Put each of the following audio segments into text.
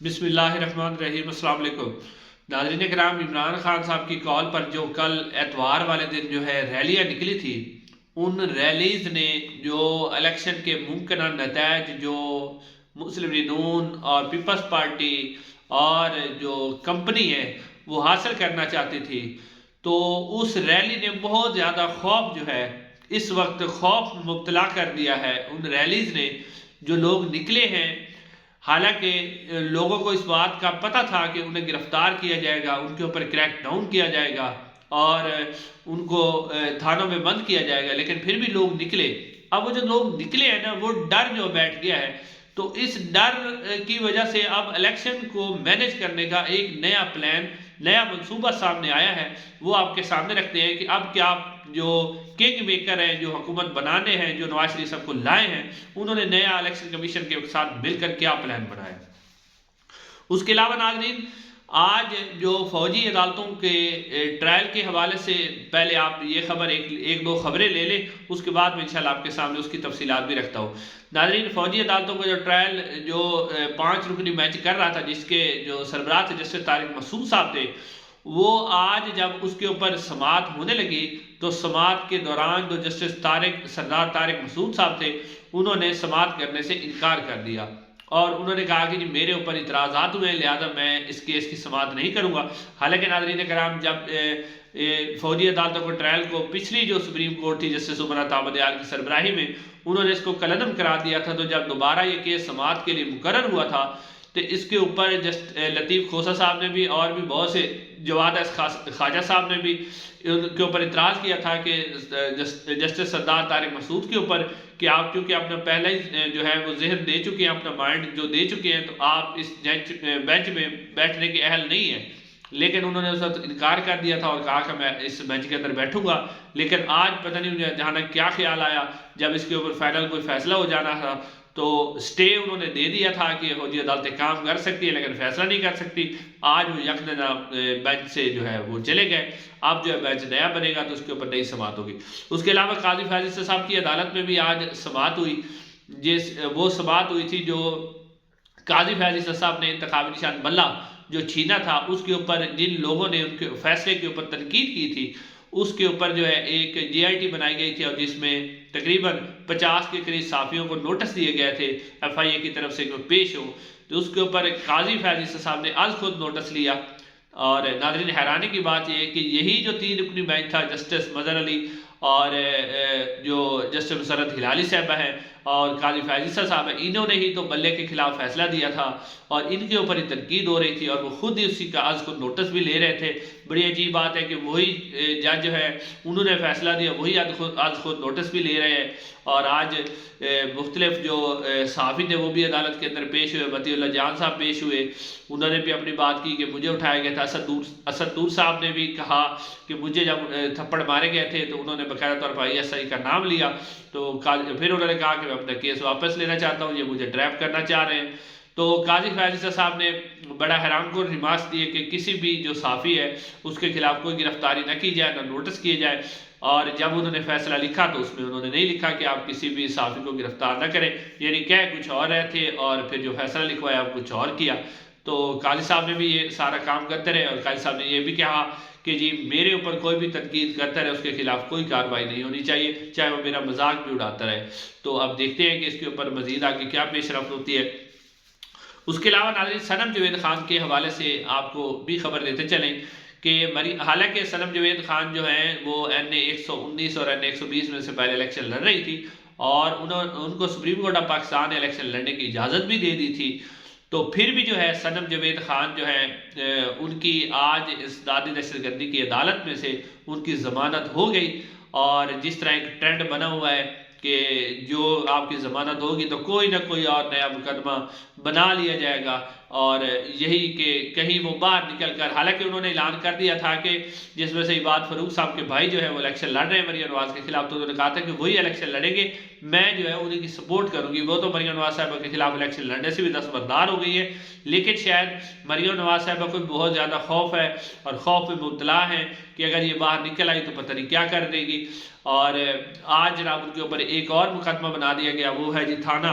بسم اللہ الرحمن الرحیم۔ السلام علیکم ناظرین کرام، عمران خان صاحب کی کال پر جو کل اتوار والے دن جو ہے ریلیاں نکلی تھی، ان ریلیز نے جو الیکشن کے ممکنہ نتائج جو مسلم لیگ نون اور پیپلز پارٹی اور جو کمپنی ہے وہ حاصل کرنا چاہتی تھی، تو اس ریلی نے بہت زیادہ خوف جو ہے اس وقت خوف مبتلا کر دیا ہے۔ ان ریلیز نے جو لوگ نکلے ہیں، حالانکہ لوگوں کو اس بات کا پتہ تھا کہ انہیں گرفتار کیا جائے گا، ان کے اوپر کریک ڈاؤن کیا جائے گا اور ان کو تھانوں میں بند کیا جائے گا، لیکن پھر بھی لوگ نکلے۔ اب وہ جو لوگ نکلے ہیں نا، وہ ڈر جو بیٹھ گیا ہے، تو اس ڈر کی وجہ سے اب الیکشن کو مینج کرنے کا ایک نیا پلان، نیا منصوبہ سامنے آیا ہے۔ وہ آپ کے سامنے رکھتے ہیں کہ اب کیا جو کنگ میکر ہیں، جو حکومت بنانے ہیں، جو نواز شریف صاحب کو لائے ہیں، انہوں نے نیا الیکشن کمیشن کے ساتھ مل کر کیا پلان بنایا۔ اس کے علاوہ ناظرین، آج جو فوجی عدالتوں کے ٹرائل کے حوالے سے پہلے آپ یہ خبر ایک دو خبریں لے لیں، اس کے بعد میں انشاءاللہ آپ کے سامنے اس کی تفصیلات بھی رکھتا ہوں۔ ناظرین، فوجی عدالتوں کا جو ٹرائل جو 5 رکنی بینچ کر رہا تھا، جس کے جو سربراہ تھے جسٹس طارق مسعود صاحب تھے، وہ آج جب اس کے اوپر سماعت ہونے لگی تو سماعت کے دوران جو جسٹس سردار طارق مسعود صاحب تھے، انہوں نے سماعت کرنے سے انکار کر دیا اور انہوں نے کہا کہ جی میرے اوپر اعتراضات ہوئے، لہذا میں اس کیس کی سماعت نہیں کروں گا۔ حالانکہ ناظرین کرام، جب فوجی عدالتوں کو ٹرائل کو پچھلی جو سپریم کورٹ تھی جسٹس عمرہ عبدیال کی سربراہی میں، انہوں نے اس کو کالعدم قرار دیا تھا، تو جب دوبارہ یہ کیس سماعت کے لیے مقرر ہوا تھا تو اس کے اوپر لطیف کھوسہ صاحب نے بھی اور بھی بہت سے جواد خواجہ صاحب نے بھی ان کے اوپر اعتراض کیا تھا کہ جسٹس سردار طارق مسعود کے اوپر کہ آپ چونکہ اپنا پہلے ہی جو ہے وہ ذہن دے چکے ہیں، اپنا مائنڈ جو دے چکے ہیں، تو آپ اس بینچ میں بیٹھنے کے اہل نہیں ہیں۔ لیکن انہوں نے اس وقت انکار کر دیا تھا اور کہا کہ میں اس بینچ کے اندر بیٹھوں گا۔ لیکن آج پتہ نہیں انہیں اچانک کیا خیال آیا، جب اس کے اوپر فائنل کوئی فیصلہ ہو جانا تھا تو سٹے انہوں نے دے دیا تھا کہ فوجی عدالتیں کام کر سکتی ہے لیکن فیصلہ نہیں کر سکتی۔ آج وہ یکدم بینچ سے جو ہے وہ چلے گئے۔ اب جو ہے بینچ نیا بنے گا تو اس کے اوپر نئی سماعت ہوگی۔ اس کے علاوہ قاضی فیض صاحب کی عدالت میں بھی آج سماعت ہوئی، وہ سماعت ہوئی تھی جو قاضی فیض صاحب نے انتخابی نشان بلہ جو چھینا تھا، اس کے اوپر جن لوگوں نے ان کے فیصلے کے اوپر تنقید کی تھی، اس کے اوپر جو ہے ایک جے آئی ٹی بنائی گئی تھی اور جس میں تقریباً 50 کے قریب صحافیوں کو نوٹس دیے گئے تھے ایف آئی اے کی طرف سے کہ پیش ہو، تو اس کے اوپر قاضی فیض صاحب نے از خود نوٹس لیا۔ اور ناظرین، حیرانی کی بات یہ ہے کہ یہی جو 3 رکنی بینچ تھا، جسٹس مظہر علی اور جو جسٹس مسرت ہلالی صاحبہ ہیں اور قاضی فیض صاحب ہیں، انہوں نے ہی تو بلے کے خلاف فیصلہ دیا تھا اور ان کے اوپر ہی تنقید ہو رہی تھی اور وہ خود ہی اسی کا از خود نوٹس بھی لے رہے تھے۔ بڑی عجیب بات ہے کہ وہی جج ہے، انہوں نے فیصلہ دیا، وہی از خود نوٹس بھی لے رہے ہیں۔ اور آج مختلف جو صحافی تھے وہ بھی عدالت کے اندر پیش ہوئے، مطیع اللہ جان صاحب پیش ہوئے، انہوں نے بھی اپنی بات کی کہ مجھے اٹھایا گیا تھا۔ اسد طور صاحب نے بھی کہا کہ مجھے جب تھپڑ مارے گئے تھے تو انہوں نے باقاعدہ طور پر آئی ایس آئی کا نام لیا، تو پھر انہوں نے کہا کہ میں اپنا کیس واپس لینا چاہتا ہوں، یہ مجھے ٹریپ کرنا چاہ رہے ہیں۔ تو قاضی فیض صاحب نے بڑا حیران کن ریمارکس دیے کہ کسی بھی جو صحافی ہے اس کے خلاف کوئی گرفتاری نہ کی جائے، نہ نوٹس کیے جائے۔ اور جب انہوں نے فیصلہ لکھا تو اس میں انہوں نے نہیں لکھا کہ آپ کسی بھی صحافی کو گرفتار نہ کریں، یعنی کہہ کچھ اور رہے تھے اور پھر جو فیصلہ لکھوایا آپ کچھ اور کیا۔ تو قاضی صاحب نے بھی یہ سارا کام کرتے رہے اور قاضی صاحب نے یہ بھی کہا کہ جی میرے اوپر کوئی بھی تنقید کرتا رہے اس کے خلاف کوئی کارروائی نہیں ہونی چاہیے، چاہے وہ میرا مذاق بھی اڑاتا رہے۔ تو اب دیکھتے ہیں کہ اس کے اوپر مزید آگے کیا پیش رفت ہوتی ہے۔ اس کے علاوہ ناظرین، صنم جاوید خان کے حوالے سے آپ کو بھی خبر دیتے چلیں کہ حالانکہ صنم جاوید خان جو ہیں وہ NA 119 اور NA 120 میں سے پہلے الیکشن لڑ رہی تھی اور ان کو سپریم کورٹ آف پاکستان نے الیکشن لڑنے کی اجازت بھی دے دی تھی، تو پھر بھی جو ہے صنم جاوید خان جو ہے ان کی آج ازدادی دہشت گردی کی عدالت میں سے ان کی ضمانت ہو گئی۔ اور جس طرح ایک ٹرینڈ بنا ہوا ہے کہ جو آپ کی ضمانت ہوگی تو کوئی نہ کوئی اور نیا مقدمہ بنا لیا جائے گا، اور یہی کہ کہیں وہ باہر نکل کر، حالانکہ انہوں نے اعلان کر دیا تھا کہ جس میں سے عباد فاروق صاحب کے بھائی جو ہے وہ الیکشن لڑ رہے ہیں مریم نواز کے خلاف، تو انہوں نے کہا تھا کہ وہی الیکشن لڑیں گے، میں جو ہے انہیں کی سپورٹ کروں گی۔ وہ تو مریم نواز صاحبہ کے خلاف الیکشن لڑنے سے بھی دستبردار ہو گئی ہے، لیکن شاید مریم نواز صاحبہ کو بہت زیادہ خوف ہے اور خوف میں مبتلا ہے کہ اگر یہ باہر نکل آئی تو پتہ نہیں کیا کر دے گی۔ اور آج جناب ان کے اوپر ایک اور مقدمہ بنا دیا گیا، وہ ہے جی تھانہ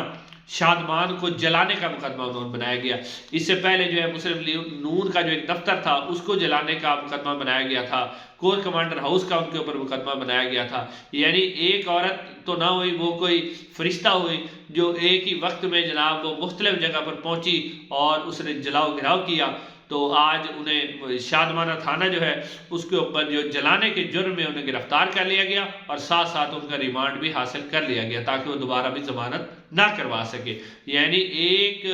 شادمان کو جلانے کا مقدمہ انہوں نے بنایا گیا. اس سے پہلے جو ہے مسلم لیگ نون کا جو ایک دفتر تھا اس کو جلانے کا مقدمہ بنایا گیا تھا. کور کمانڈر ہاؤس کا ان کے اوپر مقدمہ بنایا گیا تھا. یعنی ایک عورت تو نہ ہوئی، وہ کوئی فرشتہ ہوئی جو ایک ہی وقت میں جناب وہ مختلف جگہ پر پہنچی اور اس نے جلاؤ گراؤ کیا. تو آج انہیں شادمانہ تھانہ جو ہے اس کے اوپر جو جلانے کے جرم میں انہیں گرفتار کر لیا گیا اور ساتھ ساتھ ان کا ریمانڈ بھی حاصل کر لیا گیا تاکہ وہ دوبارہ بھی ضمانت نہ کروا سکے. یعنی ایک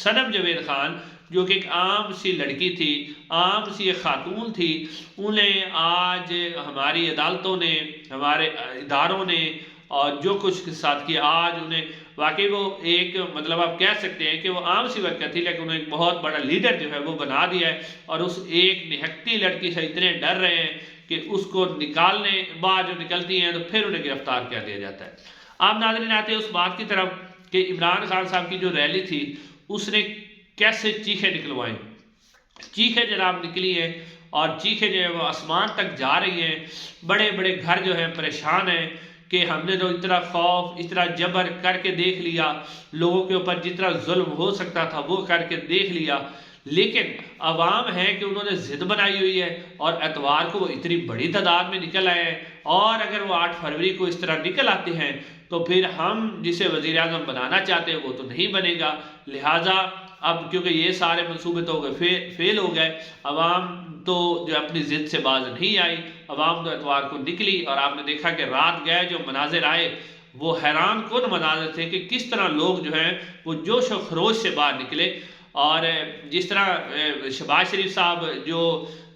صنم جاوید خان جو کہ ایک عام سی لڑکی تھی، عام سی ایک خاتون تھی، انہیں آج ہماری عدالتوں نے، ہمارے اداروں نے اور جو کچھ کے ساتھ کیا، آج انہیں واقعی وہ ایک مطلب آپ کہہ سکتے ہیں کہ وہ عام سی ورکر تھی لیکن انہیں ایک بہت بڑا لیڈر جو ہے وہ بنا دیا ہے. اور اس ایک نہکتی لڑکی سے اتنے ڈر رہے ہیں کہ اس کو نکالنے بعد جو نکلتی ہیں تو پھر انہیں گرفتار کر دیا جاتا ہے. آپ ناظرین آتے ہیں اس بات کی طرف کہ عمران خان صاحب کی جو ریلی تھی اس نے کیسے چیخیں نکلوائیں. چیخیں جناب نکلی ہیں اور چیخیں جو ہے وہ آسمان تک جا رہی ہیں. بڑے بڑے گھر جو ہیں پریشان ہیں کہ ہم نے تو اتنا خوف، اتنا جبر کر کے دیکھ لیا، لوگوں کے اوپر جتنا ظلم ہو سکتا تھا وہ کر کے دیکھ لیا، لیکن عوام ہے کہ انہوں نے ضد بنائی ہوئی ہے اور اتوار کو وہ اتنی بڑی تعداد میں نکل آئے ہیں. اور اگر وہ 8 فروری کو اس طرح نکل آتے ہیں تو پھر ہم جسے وزیر اعظم بنانا چاہتے ہیں وہ تو نہیں بنے گا. لہٰذا اب کیونکہ یہ سارے منصوبے تو فیل ہو گئے، عوام تو جو اپنی ضد سے باز نہیں آئی، عوام تو اتوار کو نکلی اور آپ نے دیکھا کہ رات گئے جو مناظر آئے وہ حیران کن مناظر تھے کہ کس طرح لوگ جو ہیں وہ جوش و خروش سے باہر نکلے. اور جس طرح شہباز شریف صاحب جو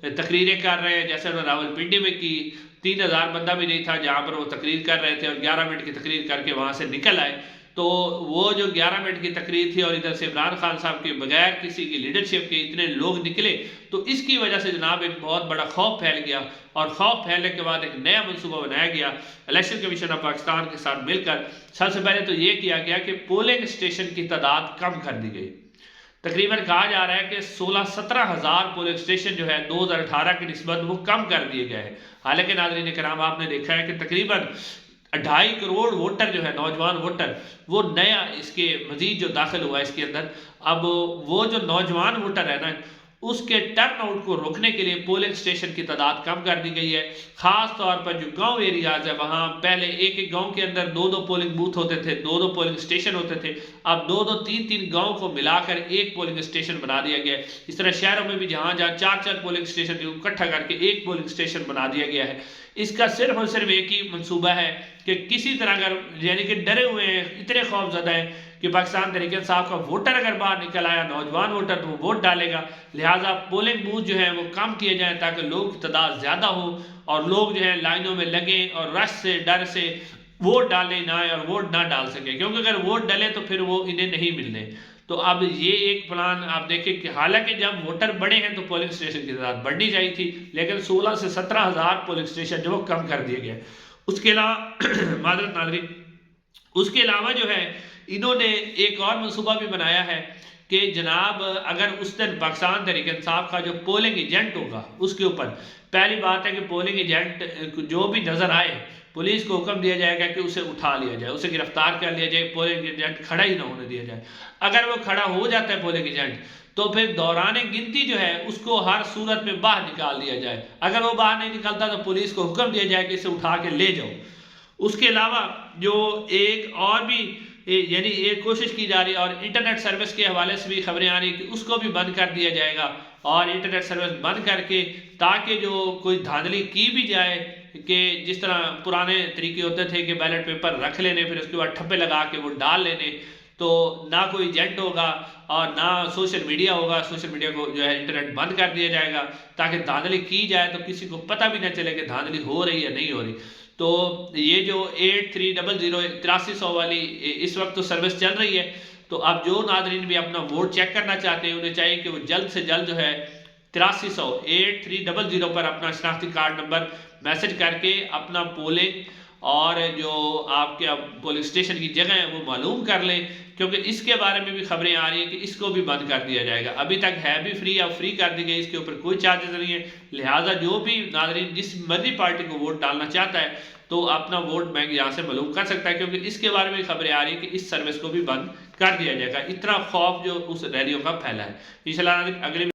تقریریں کر رہے ہیں، جیسے انہوں نے راولپنڈی میں کی، 3000 بندہ بھی نہیں تھا جہاں پر وہ تقریر کر رہے تھے اور 11 منٹ کی تقریر کر کے وہاں سے نکل آئے. تو وہ جو 11 منٹ کی تقریر تھی اور ادھر سے عمران خان صاحب کے بغیر کسی کی لیڈرشپ کے اتنے لوگ نکلے، تو اس کی وجہ سے جناب ایک بہت بڑا خوف پھیل گیا. اور خوف پھیلنے کے بعد ایک نیا منصوبہ بنایا گیا الیکشن کمیشن آف پاکستان کے ساتھ مل کر. سب سے پہلے تو یہ کیا گیا کہ پولنگ اسٹیشن کی تعداد کم کر دی گئی. تقریباً کہا جا رہا ہے کہ 16-17 ہزار پولنگ اسٹیشن جو ہے 2018 کی نسبت وہ کم کر دیے گئے ہیں. حالانکہ ناظرین کرام آپ نے دیکھا ہے کہ تقریباً 2.5 کروڑ ووٹر جو ہے، نوجوان ووٹر، وہ نیا اس کے مزید جو داخل ہوا ہے اس کے اندر. اب وہ جو نوجوان ووٹر ہے نا، اس کے ٹرن آؤٹ کو روکنے کے لیے پولنگ اسٹیشن کی تعداد کم کر دی گئی ہے. خاص طور پر جو گاؤں ایریاز ہے وہاں پہلے ایک ایک گاؤں کے اندر 2 پولنگ بوتھ ہوتے تھے، 2 پولنگ اسٹیشن ہوتے تھے. اب 2 3 گاؤں کو ملا کر ایک پولنگ اسٹیشن بنا دیا گیا ہے. اس طرح شہروں میں بھی جہاں 4 پولنگ اسٹیشن کو اکٹھا کر کے ایک پولنگ اسٹیشن بنا دیا گیا ہے. اس کا صرف اور صرف ایک ہی منصوبہ ہے کہ کسی طرح اگر یعنی کہ ڈرے ہوئے ہیں، اتنے خوف زدہ ہیں کہ پاکستان تحریک انصاف کا ووٹر اگر باہر نکل آیا، نوجوان ووٹر، تو وہ ووٹ ڈالے گا. لہٰذا پولنگ بوتھ جو ہیں وہ کم کیے جائیں تاکہ لوگ کی تعداد زیادہ ہو اور لوگ جو ہیں لائنوں میں لگیں اور رش سے، ڈر سے ووٹ ڈالنے نہ آئے اور ووٹ نہ ڈال سکیں، کیونکہ اگر ووٹ ڈالے تو پھر وہ انہیں نہیں ملنے. تو اب یہ ایک پلان آپ دیکھیں کہ حالانکہ جب ووٹر بڑے ہیں تو پولنگ اسٹیشن کی تعداد بڑھنی چاہیے تھی، لیکن 16 سے 17 ہزار پولنگ اسٹیشن جو وہ کم کر دیے گئے. اس کے علاوہ معذرت ناظرین، اس کے علاوہ جو ہے انہوں نے ایک اور منصوبہ بھی بنایا ہے کہ جناب اگر اس دن پاکستان تحریک انصاف کا جو پولنگ ایجنٹ ہوگا اس کے اوپر پہلی بات ہے کہ پولنگ ایجنٹ جو بھی نظر آئے پولیس کو حکم دیا جائے گا کہ اسے اٹھا لیا جائے، اسے گرفتار کر لیا جائے، پولنگ ایجنٹ کھڑا ہی نہ ہونے دیا جائے. اگر وہ کھڑا ہو جاتا ہے پولنگ ایجنٹ تو پھر دوران گنتی جو ہے اس کو ہر صورت میں باہر نکال دیا جائے. اگر وہ باہر نہیں نکلتا تو پولیس کو حکم دیا جائے کہ اسے اٹھا کے لے جاؤ. اس کے علاوہ جو ایک اور بھی یعنی ایک کوشش کی جا رہی ہے اور انٹرنیٹ سروس کے حوالے سے بھی خبریں آ رہی ہیں کہ اس کو بھی بند کر دیا جائے گا. اور انٹرنیٹ سروس بند کر کے تاکہ جو کوئی دھاندلی کی بھی جائے کہ جس طرح پرانے طریقے ہوتے تھے کہ بیلٹ پیپر رکھ لینے پھر اس کے بعد ٹھپے لگا کے وہ ڈال لینے، تو نہ کوئی ایجنٹ ہوگا اور نہ سوشل میڈیا ہوگا. سوشل میڈیا کو جو ہے انٹرنیٹ بند کر دیا جائے گا تاکہ دھاندلی کی جائے تو کسی کو پتہ بھی نہ چلے کہ دھاندلی ہو رہی ہے نہیں ہو رہی. تو یہ جو 8300 والی اس وقت تو سروس چل رہی ہے. تو اب جو ناظرین بھی اپنا ووٹ چیک کرنا چاہتے ہیں انہیں چاہیے کہ وہ جلد سے جلد جو ہے 8300 پر اپنا شناختی کارڈ نمبر میسج کر کے اپنا پولنگ اور جو آپ کے پولنگ اسٹیشن کی جگہ ہے وہ معلوم کر لیں، کیونکہ اس کے بارے میں بھی خبریں آ رہی ہیں کہ اس کو بھی بند کر دیا جائے گا. ابھی تک ہے بھی فری، اب فری کر دی گئی، اس کے اوپر کوئی چارجز نہیں ہے. لہٰذا جو بھی ناظرین جس مرضی پارٹی کو ووٹ ڈالنا چاہتا ہے تو اپنا ووٹ بینک یہاں سے معلوم کر سکتا ہے، کیونکہ اس کے بارے میں خبریں آ رہی ہیں کہ اس سروس کو بھی بند کر دیا جائے گا. اتنا خوف جو اس ریلیوں کا پھیلا ہے. انشاءاللہ اگلے